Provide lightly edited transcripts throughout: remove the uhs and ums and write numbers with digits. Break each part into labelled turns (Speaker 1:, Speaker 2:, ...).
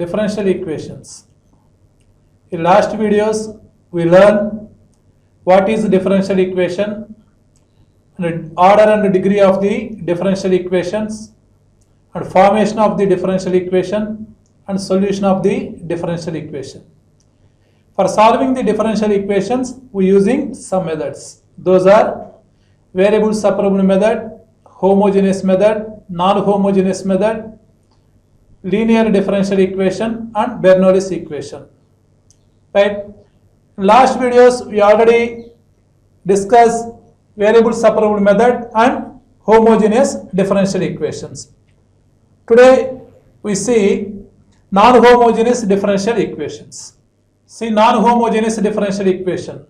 Speaker 1: differential equations. In last videos, we learned what is differential equation, and order and degree of the differential equations, and formation of the differential equation, and solution of the differential equation. For solving the differential equations, we are using some methods. Those are variable separable method, homogeneous method, non-homogeneous method, linear differential equation, and Bernoulli's equation. Right? In last videos, we already discussed variable separable method and homogeneous differential equations. Today, we see non-homogeneous differential equations. See non-homogeneous differential equation.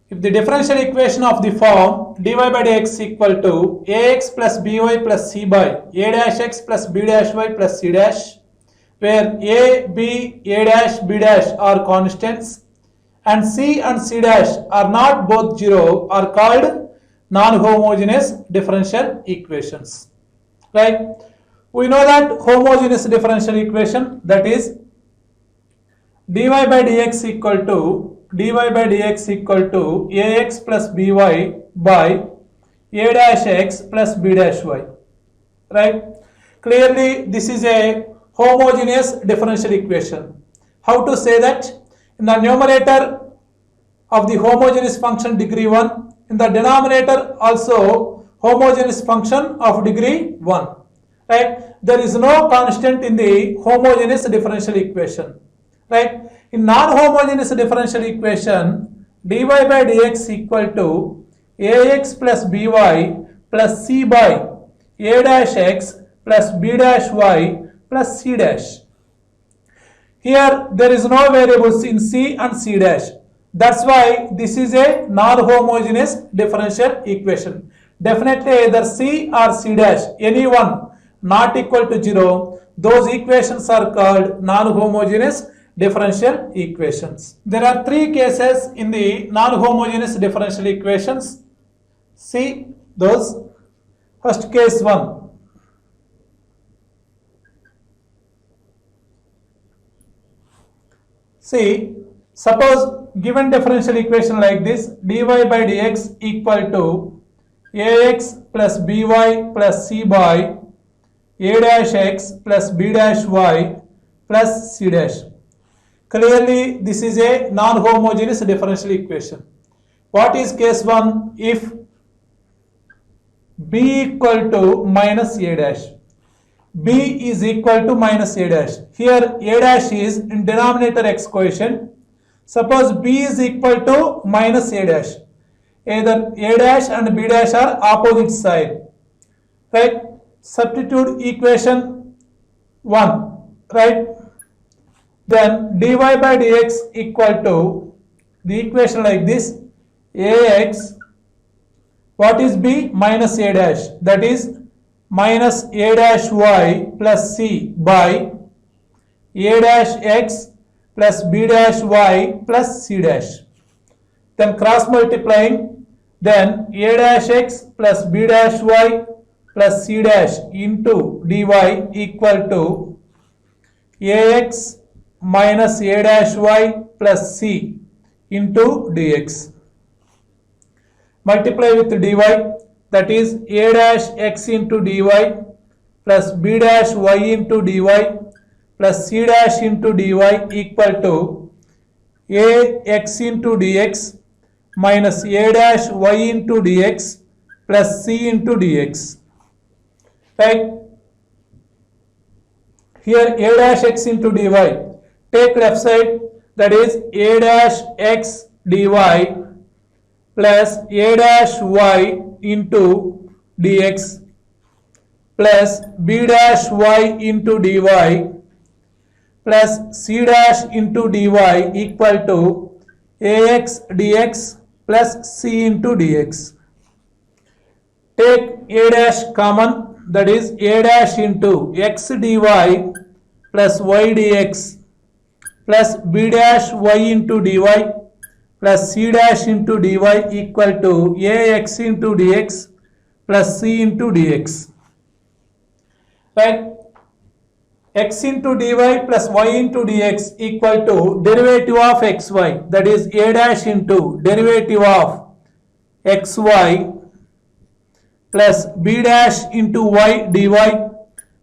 Speaker 1: If the differential equation of the form dy by dx equal to ax plus by plus c by a dash x plus b dash y plus c dash, where a, b, a dash, b dash are constants and c and c dash are not both zero, are called non-homogeneous differential equations. Right? We know that homogeneous differential equation, that is dy by dx equal to ax plus by by a dash x plus b dash y. Right? Clearly, this is a homogeneous differential equation. How to say that? In the numerator of the homogeneous function degree 1, in the denominator also homogeneous function of degree 1. Right? There is no constant in the homogeneous differential equation. Right? In non-homogeneous differential equation, dy by dx equal to ax plus by plus c by a dash x plus b dash y plus c dash. Here there is no variables in c and c dash. That's why this is a non-homogeneous differential equation. Definitely either c or c dash, any one not equal to 0, those equations are called non-homogeneous differential equations. There are three cases in the non-homogeneous differential equations. See those. First, case 1. See, suppose given differential equation like this, dy by dx equal to ax plus by plus c by a dash x plus b dash y plus c dash. Clearly, this is a non-homogeneous differential equation. What is case 1? If b equal to minus a dash. b is equal to minus a dash. Here a dash is in denominator x coefficient. Suppose b is equal to minus a dash. Either a dash and b dash are opposite side. Right? Substitute equation 1. Right? Then dy by dx equal to the equation like this, ax, what is b? Minus a dash, that is minus a dash y plus c by a dash x plus b dash y plus c dash. Then cross multiplying, then a dash x plus b dash y plus c dash into dy equal to ax minus a dash y plus c into dx. Multiply with dy, that is a dash x into dy plus b dash y into dy plus c dash into dy equal to a x into dx minus a dash y into dx plus c into dx. Right? Here a dash x into dy. Take left side, that is a dash x dy plus a dash y into dx plus b dash y into dy plus c dash into dy equal to ax dx plus c into dx. Take a dash common, that is a dash into x dy plus y dx plus b dash y into dy plus c dash into dy equal to ax into dx plus c into dx. Right? x into dy plus y into dx equal to derivative of xy, that is a dash into derivative of xy plus b dash into y dy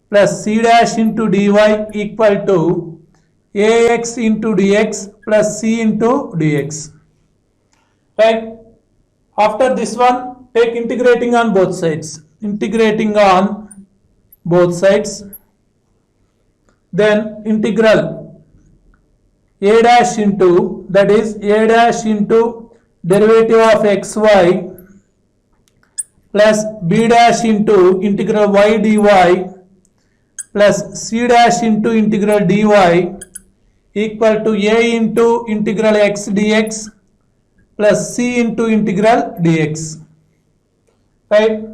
Speaker 1: plus c dash into dy equal to ax into dx plus c into dx. Right? After this one, take integrating on both sides. Integrating on both sides. Then integral a dash into, that is a dash into derivative of xy plus b dash into integral y dy plus c dash into integral dy equal to a into integral x dx plus c into integral dx. Right?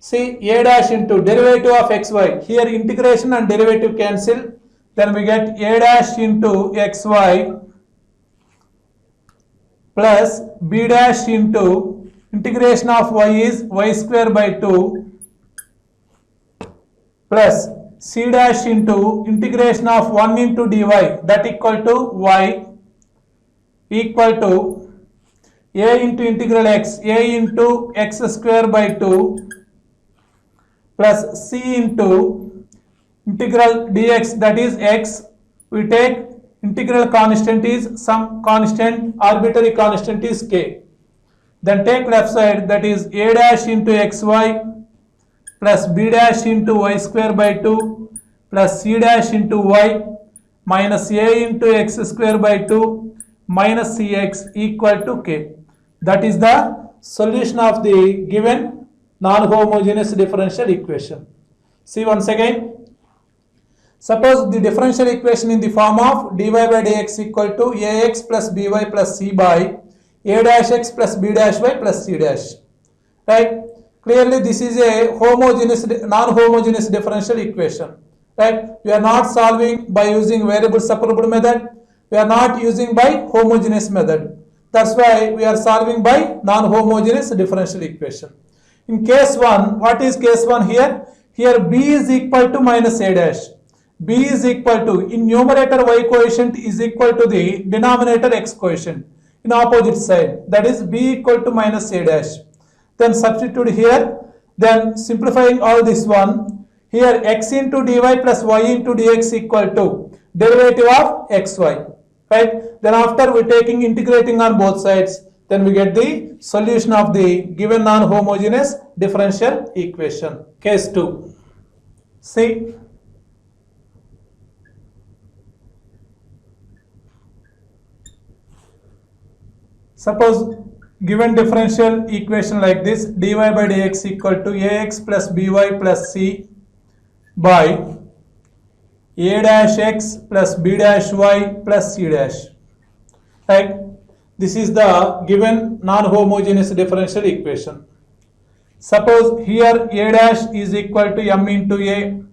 Speaker 1: See, a dash into derivative of xy. Here integration and derivative cancel. Then we get a dash into xy plus b dash into integration of y is y square by 2 plus c dash into integration of 1 into dy, that equal to y equal to a into integral x, a into x square by 2 plus c into integral dx, that is x. We take integral constant is some constant, arbitrary constant is k. Then take left side, that is a dash into xy plus b dash into y square by 2 plus c dash into y minus a into x square by 2 minus cx equal to k. That is the solution of the given non-homogeneous differential equation. See once again. Suppose the differential equation in the form of dy by dx equal to ax plus by plus c by a dash x plus b dash y plus c dash. Right? Clearly this is a homogeneous, non-homogeneous differential equation. Right? We are not solving by using variable separable method. We are not using by homogeneous method. That's why we are solving by non-homogeneous differential equation. In case 1, what is case 1 here? Here b is equal to minus a dash. B is equal to, in numerator y coefficient is equal to the denominator x coefficient in opposite side, that is b equal to minus a dash. Then substitute here, then simplifying all this one, here x into dy plus y into dx equal to derivative of xy. Right? Then after we taking integrating on both sides, then we get the solution of the given non-homogeneous differential equation. Case 2. See. Suppose given differential equation like this, dy by dx equal to ax plus by plus c by a dash x plus b dash y plus c dash. Right? This is the given non-homogeneous differential equation. Suppose here a dash is equal to m into a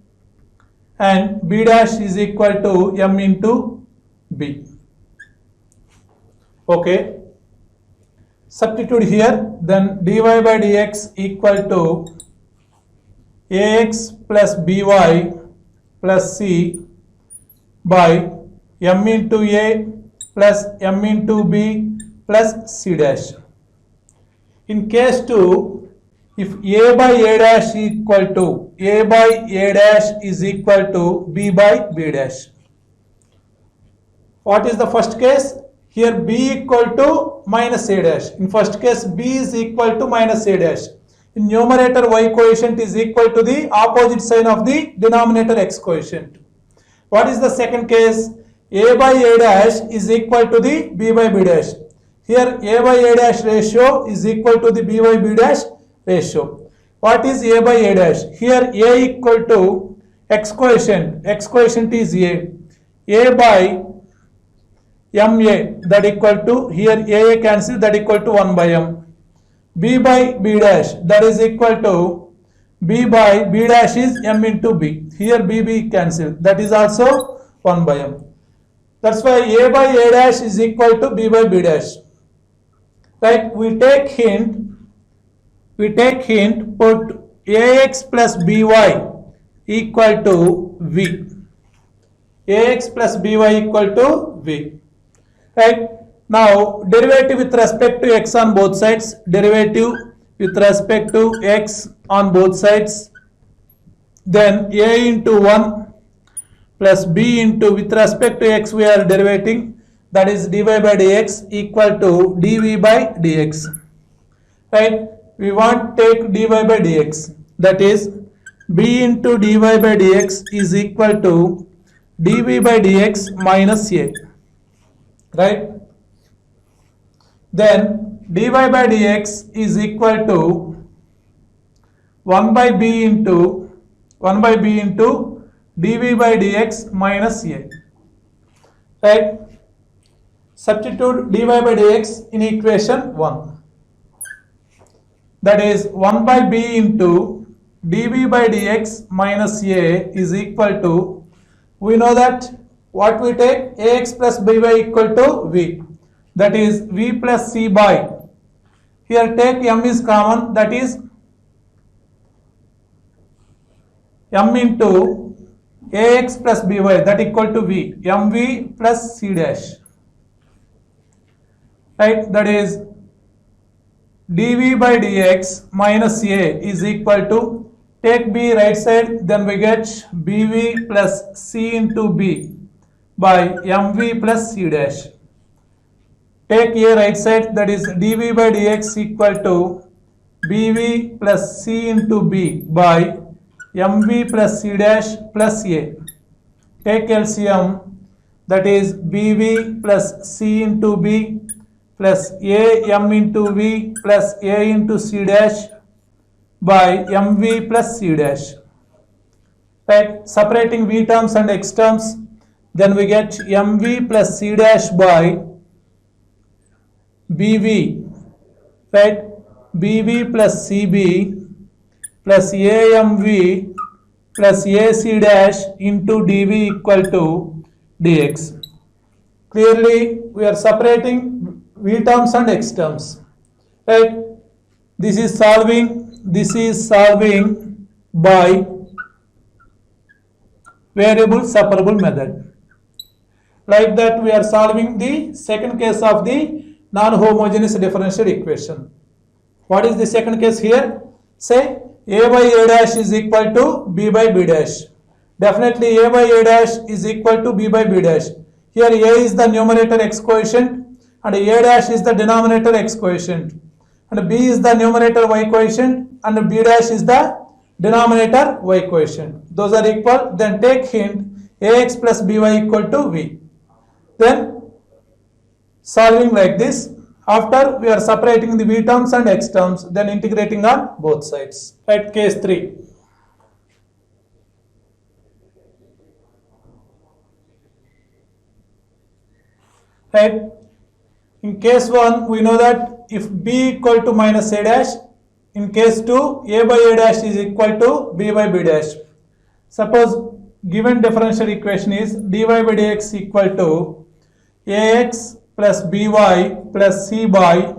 Speaker 1: and b dash is equal to m into b. Okay. Substitute here, then dy by dx equal to ax plus by plus c by m into a plus m into b plus c dash. In case 2, if a by a dash equal to a by a dash is equal to b by b dash. What is the first case? Here b equal to minus a dash. In first case b is equal to minus a dash. In numerator y coefficient is equal to the opposite sign of the denominator x coefficient. What is the second case? A by a dash is equal to the b by b dash. Here a by a dash ratio is equal to the b by b dash ratio. What is a by a dash? Here a equal to x coefficient. X coefficient is a. A by ma, that equal to, here a cancel, that equal to 1 by m. B by b dash, that is equal to b by b dash is m into b. Here b cancel, that is also 1 by m. That's why a by a dash is equal to b by b dash. Right? We take hint, put ax plus by equal to v. Ax plus by equal to v. Right? Now derivative with respect to x on both sides. Derivative with respect to x on both sides. Then a into 1 plus b into, with respect to x we are derivating, that is dy by dx equal to dv by dx. Right? We want to take dy by dx, that is b into dy by dx is equal to dv by dx minus a. Right? Then dy by dx is equal to 1 by b into dv by dx minus a. Right? Substitute dy by dx in equation 1. That is 1 by b into dv by dx minus a is equal to, we know that what we take, ax plus by equal to v. That is v plus c by, here take m is common, that is m into ax plus by, that equal to v, mv plus c dash. Right? That is dv by dx minus a is equal to, take b right side, then we get bv plus c into b by mv plus c dash. Take a right side, that is dv by dx equal to bv plus c into b by mv plus c dash plus a. Take LCM, that is bv plus c into b plus a m into v plus a into c dash by mv plus c dash. Right? Separating v terms and x terms, then we get mv plus c dash by bv, right? bv plus cb plus amv plus ac dash into dv equal to dx. Clearly we are separating v terms and x terms. Right? This is solving by variable separable method. Like that we are solving the second case of the non-homogeneous differential equation. What is the second case here? Say a by a dash is equal to b by b dash. Definitely a by a dash is equal to b by b dash. Here a is the numerator x coefficient and a dash is the denominator x coefficient, and b is the numerator y coefficient and b dash is the denominator y coefficient. Those are equal. Then take hint, ax plus by equal to v. Then solving like this. After we are separating the v terms and x terms, then integrating on both sides. Right? Case 3. Right? In case 1, we know that if b equal to minus a dash, in case 2, a by a dash is equal to b by b dash. Suppose given differential equation is dy by dx equal to ax plus by plus c by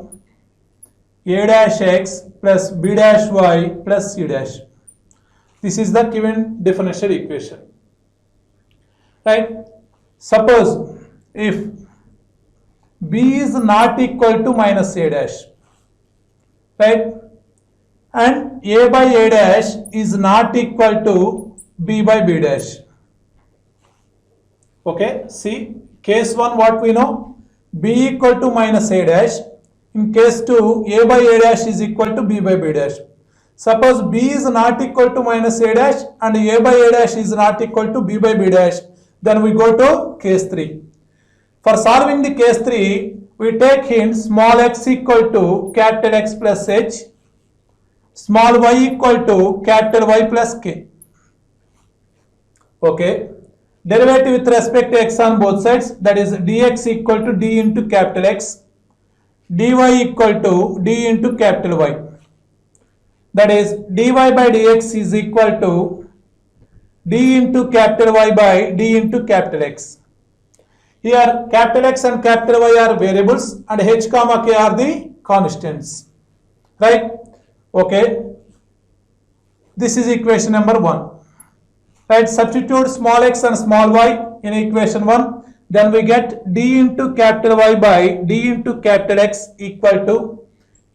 Speaker 1: a dash x plus b dash y plus c dash. This is the given differential equation. Right? Suppose if b is not equal to minus a dash, right, and a by a dash is not equal to b by b dash. Okay, see, case 1 what we know, b equal to minus a dash. In case 2, a by a dash is equal to b by b dash. Suppose b is not equal to minus a dash and a by a dash is not equal to b by b dash, then we go to case 3. For solving the case 3, we take hint small x equal to capital X plus h, small y equal to capital Y plus k. Okay. Derivative with respect to x on both sides, that is dx equal to d into capital X, dy equal to d into capital Y. That is dy by dx is equal to d into capital Y by d into capital X. Here capital X and capital Y are variables and h comma k are the constants. Right? Okay. This is equation number 1. Right, substitute small x and small y in equation 1. Then we get d into capital Y by d into capital X equal to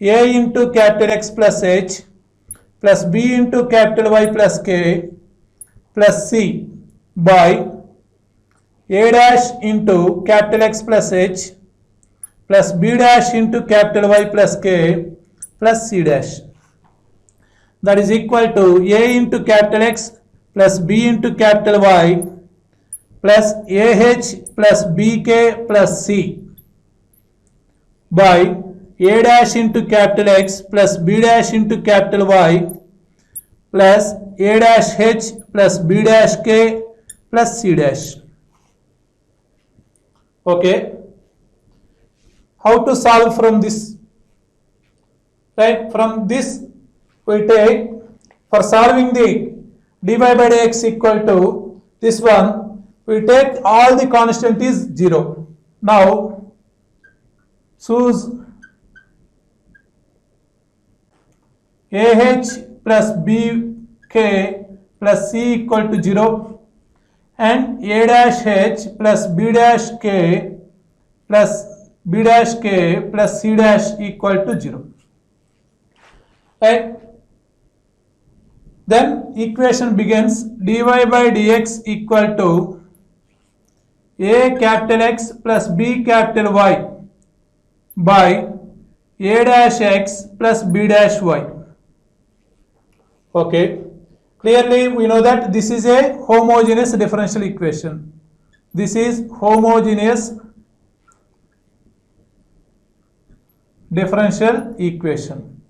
Speaker 1: a into capital X plus h plus b into capital Y plus k plus c by a dash into capital X plus h plus b dash into capital Y plus k plus c dash. That is equal to a into capital X plus b into capital Y plus ah plus bk plus c by a dash into capital X plus b dash into capital Y plus a dash h plus b dash k plus c dash. Okay, how to solve from this? Right, from this we take, for solving the dy by dx equal to this one, we take all the constant is 0. Now choose ah plus bk plus c equal to 0 and a dash h plus b dash k plus b dash k plus c dash equal to 0. Right? Then equation begins dy by dx equal to a capital X plus b capital Y by a dash x plus b dash y. Okay, clearly we know that this is a homogeneous differential equation. This is homogeneous differential equation.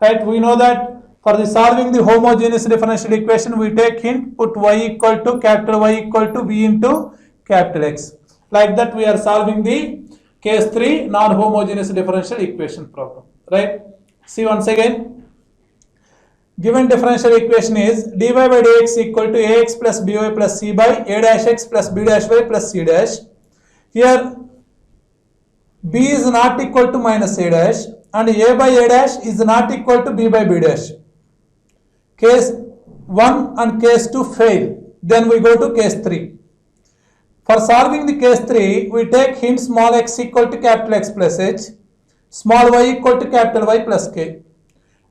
Speaker 1: Right, we know that for the solving the homogeneous differential equation, we take hint, put y equal to capital Y equal to v into capital X. Like that we are solving the case 3 non-homogeneous differential equation problem. Right, see once again, given differential equation is dy by dx equal to ax plus by plus c by a dash x plus b dash y plus c dash. Here b is not equal to minus a dash and a by a dash is not equal to b by b dash. Case 1 and case 2 fail. Then we go to case 3. For solving the case 3, we take hint small x equal to capital X plus h, small y equal to capital Y plus k.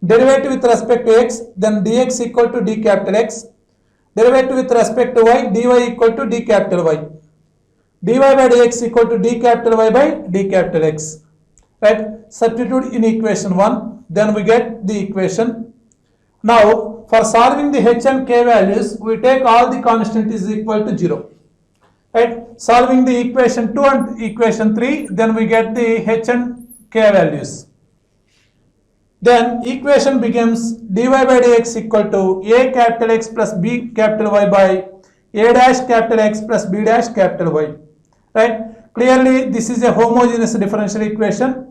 Speaker 1: Derivative with respect to x, then dx equal to d capital X. Derivative with respect to y, dy equal to d capital Y. dy by dx equal to d capital Y by d capital X. Right? Substitute in equation 1, then we get the equation. Now, for solving the h and k values, we take all the constant is equal to 0. Right? Solving the equation 2 and equation 3, then we get the h and k values. Then equation becomes dy by dx equal to a capital X plus b capital Y by a dash capital X plus b dash capital Y. Right? Clearly, this is a homogeneous differential equation.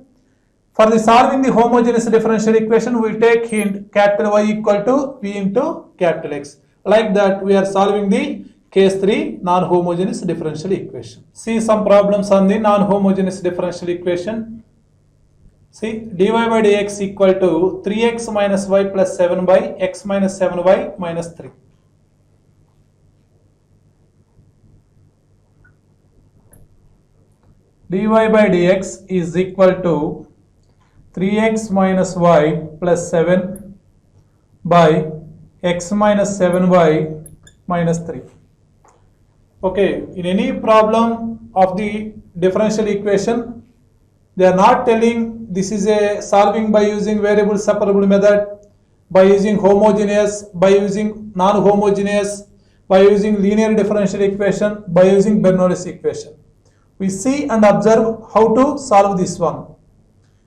Speaker 1: For the solving the homogeneous differential equation, we take hint capital Y equal to v into capital X. Like that, we are solving the case 3 non-homogeneous differential equation. See some problems on the non-homogeneous differential equation. See, dy by dx equal to 3x minus y plus 7 by x minus 7y minus 3. dy by dx is equal to 3x minus y plus 7 by x minus 7y minus 3. Okay, in any problem of the differential equation, they are not telling this is a solving by using variable separable method, by using homogeneous, by using non-homogeneous, by using linear differential equation, by using Bernoulli's equation. We see and observe how to solve this one.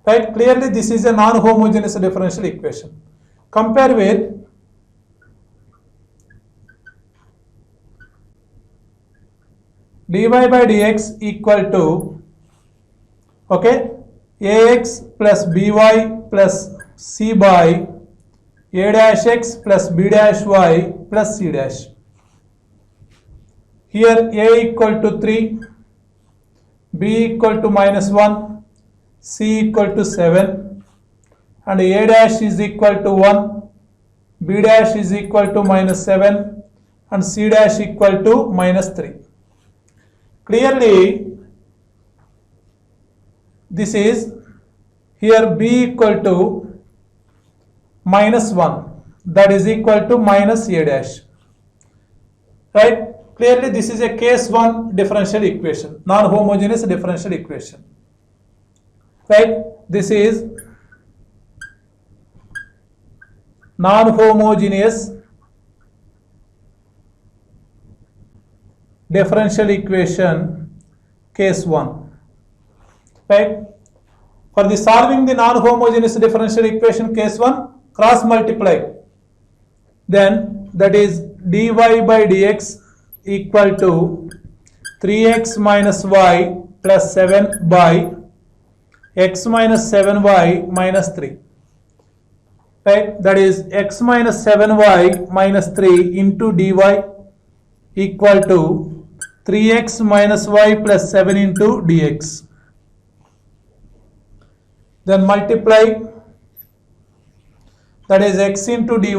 Speaker 1: Right? Clearly, this is a non-homogeneous differential equation. Compare with dy by dx equal to, okay, ax plus by plus c by a dash x plus b dash y plus c dash. Here a equal to 3, b equal to minus 1, c equal to 7 and a dash is equal to 1, b dash is equal to minus 7 and c dash equal to minus 3. Clearly, this is here b equal to minus 1, that is equal to minus a dash, right? Clearly this is a case 1 differential equation, non-homogeneous differential equation, right? This is non-homogeneous differential equation case 1, right? For the solving the non-homogeneous differential equation case 1, cross multiply, then that is dy by dx equal to 3x minus y plus 7 by x minus 7y minus 3, right? That is x minus 7y minus 3 into dy equal to 3x minus y plus 7 into dx. Then multiply, that is x into dy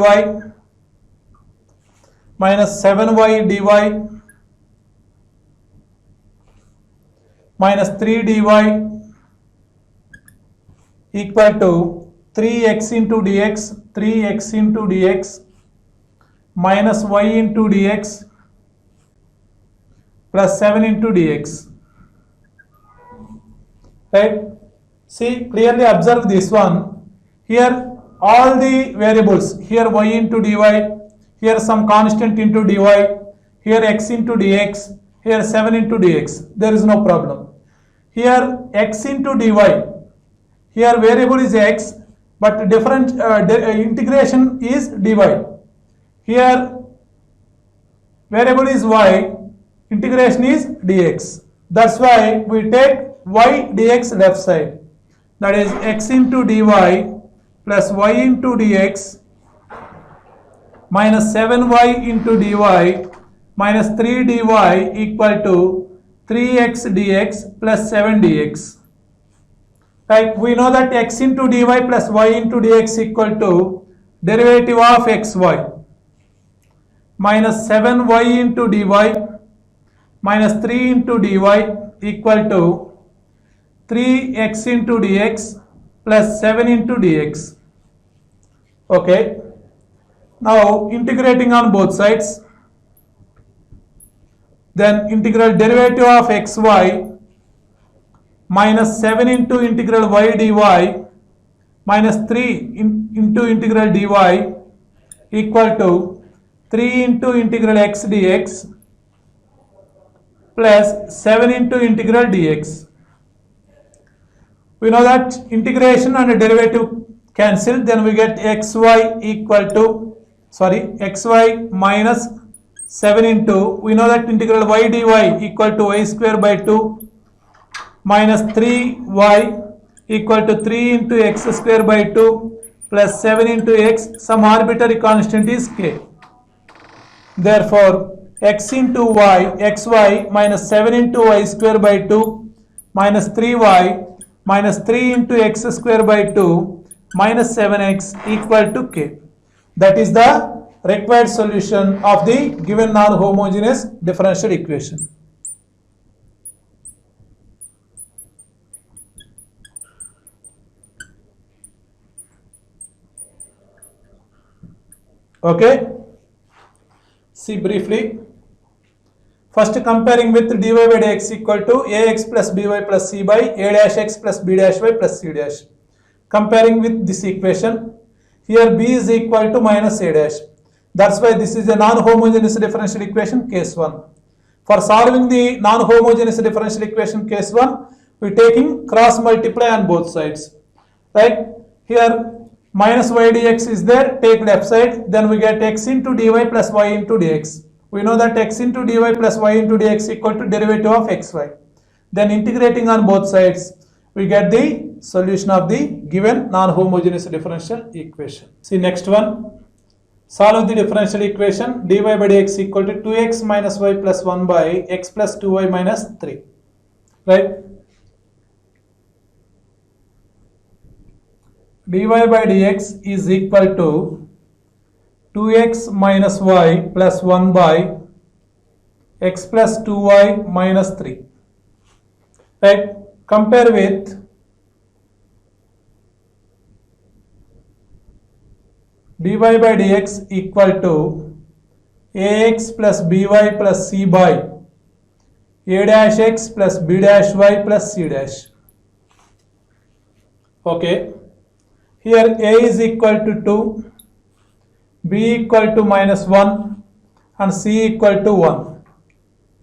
Speaker 1: minus 7y dy minus 3 dy equal to 3x into dx, 3x into dx minus y into dx plus 7 into dx, right? See, clearly observe this one. Here all the variables, here y into dy, here some constant into dy, here x into dx, here 7 into dx, there is no problem. Here x into dy, here variable is x, but different integration is dy. Here variable is y, integration is dx. That's why we take y dx left side. That is x into dy plus y into dx minus 7y into dy minus 3 dy equal to 3x dx plus 7 dx. Right? We know that x into dy plus y into dx equal to derivative of xy minus 7y into dy minus 3 into dy equal to 3x into dx plus 7 into dx. Okay. Now integrating on both sides, then integral derivative of xy minus 7 into integral y dy minus 3 into integral dy equal to 3 into integral x dx plus 7 into integral dx. We know that integration and derivative cancel, then we get xy equal to, xy minus 7 into, we know that integral y dy equal to y square by 2 minus 3y equal to 3 into x square by 2 plus 7 into x, some arbitrary constant is k. Therefore, x into y, xy minus 7 into y square by 2 minus 3y minus 3 into x square by 2 minus 7x equal to k. That is the required solution of the given non-homogeneous differential equation. Okay. See briefly. First, comparing with dy by dx equal to ax plus by plus c by a dash x plus b dash y plus c dash. Comparing with this equation, here b is equal to minus a dash. That's why this is a non-homogeneous differential equation case 1. For solving the non-homogeneous differential equation case 1, we are taking cross multiply on both sides. Right? Here minus y dx is there, take left side, then we get x into dy plus y into dx. We know that x into dy plus y into dx equal to derivative of xy. Then integrating on both sides, we get the solution of the given non-homogeneous differential equation. See next one. Solve the differential equation dy by dx equal to 2x minus y plus 1 by x plus 2y minus 3. Right? dy by dx is equal to 2x minus y plus 1 by x plus 2y minus 3. Right? Compare with dy by dx equal to ax plus by plus c by a dash x plus b dash y plus c dash. Okay. Here a is equal to 2, b equal to minus 1 and c equal to 1.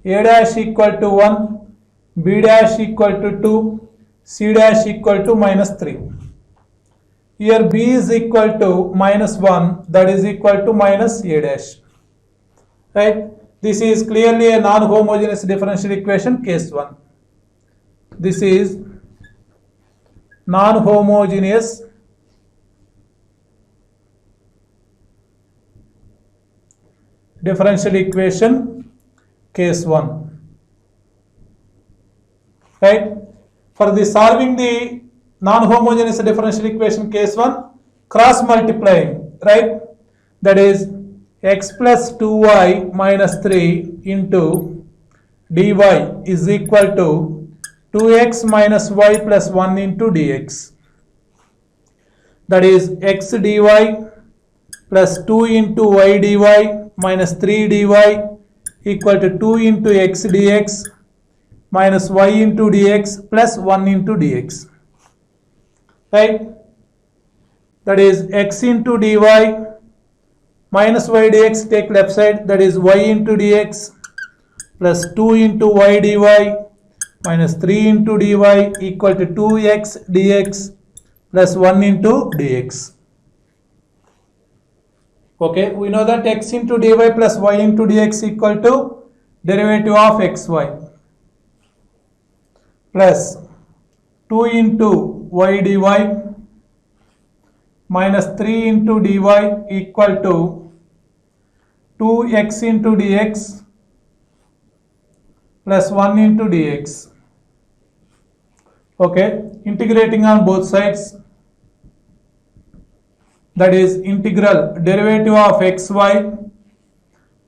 Speaker 1: A dash equal to 1, b dash equal to 2, c dash equal to minus 3. Here b is equal to minus 1, that is equal to minus a dash. Right? This is clearly a non-homogeneous differential equation, case 1. This is non-homogeneous differential equation, case 1. Right? For the solving the non-homogeneous differential equation case 1, cross multiplying, right? That is x plus 2y minus 3 into dy is equal to 2x minus y plus 1 into dx. That is x dy plus 2 into y dy minus 3 dy equal to 2 into x dx minus y into dx plus 1 into dx. Right? That is x into dy minus y dx, take left side, that is y into dx plus 2 into y dy minus 3 into dy equal to 2x dx plus 1 into dx. Okay, we know that x into dy plus y into dx equal to derivative of xy plus 2 into y dy minus 3 into dy equal to 2x into dx plus 1 into dx. Okay, integrating on both sides, that is integral derivative of xy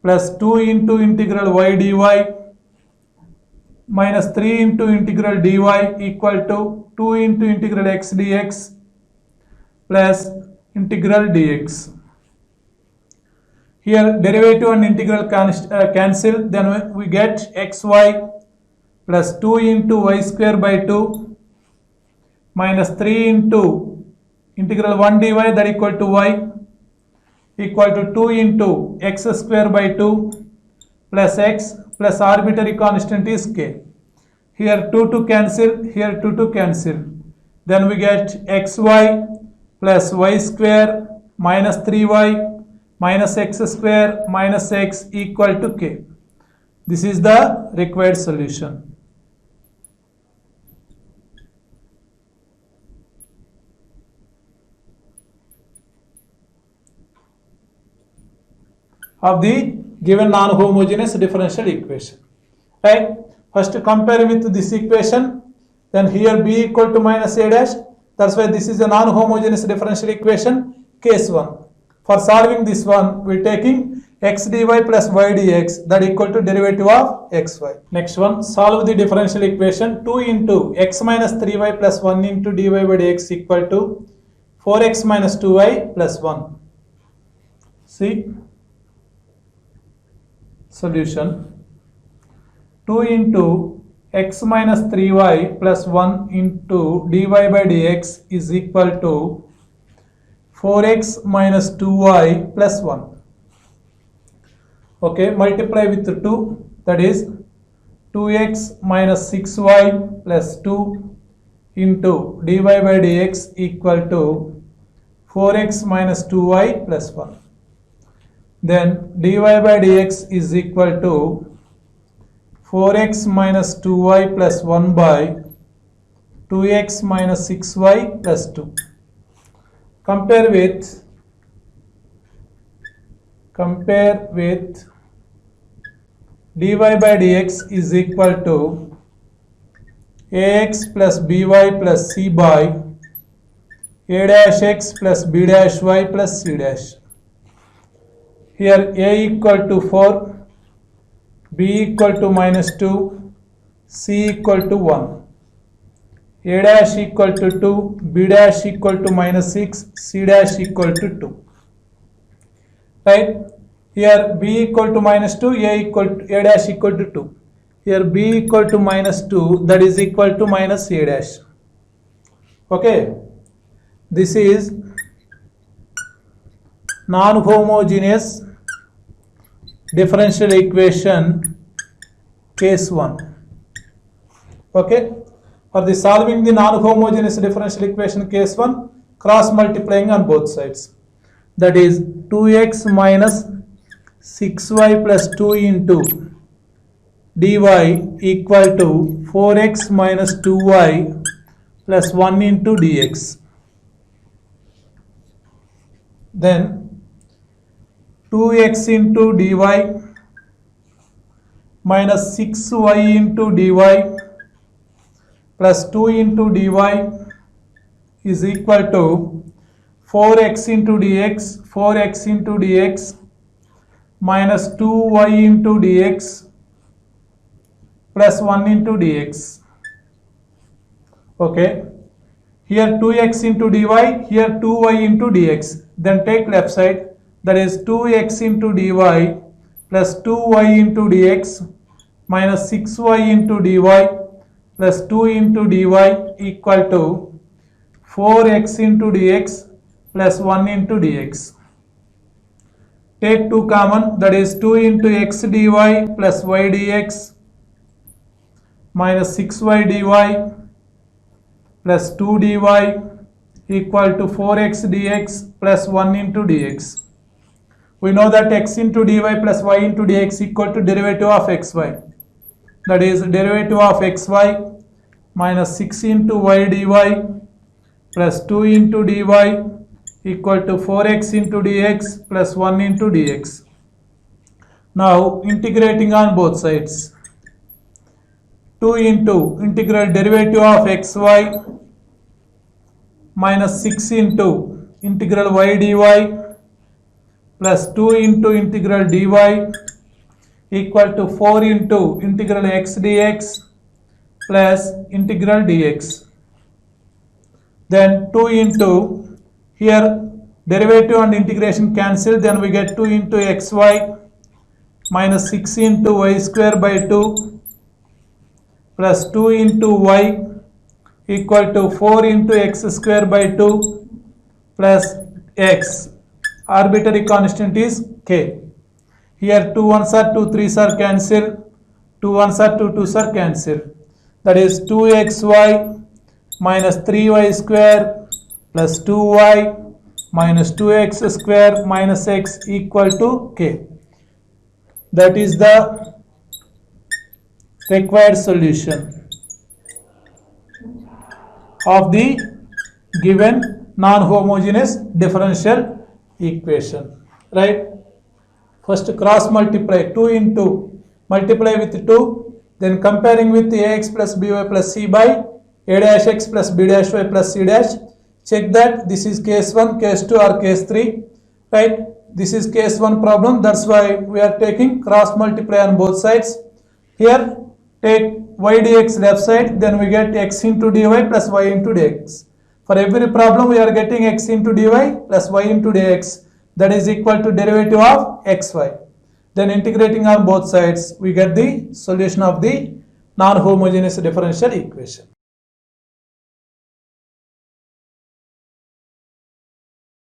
Speaker 1: plus 2 into integral y dy minus 3 into integral dy equal to 2 into integral x dx plus integral dx. Here derivative and integral cancel, then we get xy plus 2 into y square by 2 minus 3 into integral 1 dy that equal to y equal to 2 into x square by 2 plus x plus arbitrary constant is k. Here 2 to cancel, here 2 to cancel. Then we get xy plus y square minus 3y minus x square minus x equal to k. This is the required solution. Of the given non-homogeneous differential equation. Right? First compare with this equation, then here b equal to minus a dash. That's why this is a non-homogeneous differential equation, case 1. For solving this one, we are taking x dy plus y dx that equal to derivative of xy. Next one, solve the differential equation 2 into x minus 3y plus 1 into dy by dx equal to 4x minus 2y plus 1. See? Solution 2 into x minus 3y plus 1 into dy by dx is equal to 4x minus 2y plus 1. Okay, multiply with 2, that is 2x minus 6y plus 2 into dy by dx equal to 4x minus 2y plus 1. Then dy by dx is equal to 4x minus 2y plus 1 by 2x minus 6y plus 2. Compare with dy by dx is equal to ax plus by plus c by a dash x plus b dash y plus c dash. here a equal to 4, b equal to minus 2, c equal to 1, a dash equal to 2, b dash equal to minus 6, c dash equal to 2. Right? Here b equal to minus 2, a dash equal to 2. Here b equal to minus 2, that is equal to minus a dash. Okay, this is non-homogeneous differential equation case 1. Okay, for the solving the non-homogeneous differential equation case 1, cross multiplying on both sides, that is 2x minus 6y plus 2 into dy equal to 4x minus 2y plus 1 into dx. Then 2x into dy minus 6y into dy plus 2 into dy is equal to 4x into dx minus 2y into dx plus 1 into dx. Okay, here 2x into dy, here 2y into dx. Then take left side, that is 2x into dy plus 2y into dx minus 6y into dy plus 2 into dy equal to 4x into dx plus 1 into dx. Take 2 common, that is 2 into x dy plus y dx minus 6y dy plus 2 dy equal to 4x dx plus 1 into dx. We know that x into dy plus y into dx equal to derivative of xy. That is derivative of xy minus 6 into y dy plus 2 into dy equal to 4x into dx plus 1 into dx. Now integrating on both sides. 2 into integral derivative of xy minus 6 into integral y dy plus 2 into integral dy equal to 4 into integral x dx plus integral dx. Then 2 into, here derivative and integration cancel, then we get 2 into xy minus 6 into y square by 2 plus 2 into y equal to 4 into x square by 2 plus x. Arbitrary constant is k. Here 2 1s are 2 3s are cancel, 2 1s are 2 2s are cancel. That is 2xy minus 3y square plus 2y minus 2x square minus x equal to k. That is the required solution of the given non-homogeneous differential equation. Right? First cross multiply, 2 into multiply with 2, then comparing with ax plus by plus c by a dash x plus b dash y plus c dash. Check that this is case 1, case 2 or case 3. Right? This is case 1 problem, that's why we are taking cross multiply on both sides. Here take y dx left side, then we get x into dy plus y into dx. For every problem we are getting x into dy plus y into dx, that is equal to derivative of xy. Then integrating on both sides, we get the solution of the non-homogeneous differential equation.